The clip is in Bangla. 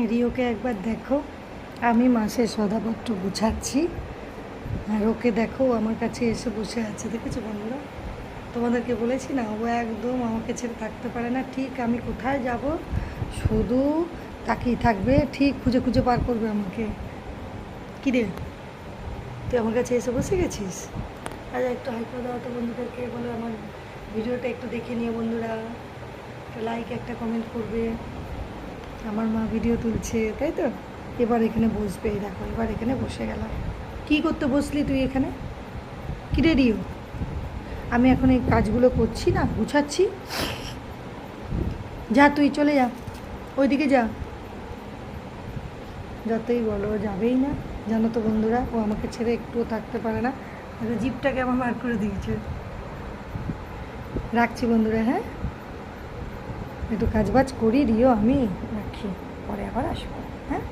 রিওকে একবার দেখো, আমি মাসের সদাপত্র গুছাচ্ছি আর ওকে দেখো আমার কাছে এসে বসে আছে। দেখেছো বন্ধুরা, তোমাদেরকে বলেছি না ও একদম আমাকে ছেড়ে থাকতে পারে না। ঠিক আমি কোথায় যাব শুধু তাকিয়ে থাকবে, ঠিক খুঁজে খুঁজে পার করবে আমাকে। কী রে, তুই আমার কাছে এসে বসে গেছিস? আচ্ছা একটু হাই করে দাও তো বন্ধুদেরকে, বলো আমার ভিডিওটা একটু দেখে নিও বন্ধুরা, একটা লাইক একটা কমেন্ট করবে। আমার মা ভিডিও তুলছে তাই তো, এবার এখানে বসবে। এই দেখো এবার এখানে বসে গেলাম। কী করতে বসলি তুই এখানে? কী রে রিও, আমি এখন এই কাজগুলো করছি না, গুছাচ্ছি। যা তুই চলে যা, ওইদিকে যা। যতই বলো যাবেই না, জানো তো বন্ধুরা, ও আমাকে ছেড়ে একটুও থাকতে পারে না। জিপটাকে আমার বার করে দিয়েছে। রাখছি বন্ধুরা, হ্যাঁ একটু কাজবাজ করি রিও, আমি রাখি, পরে আবার আসবো। হ্যাঁ।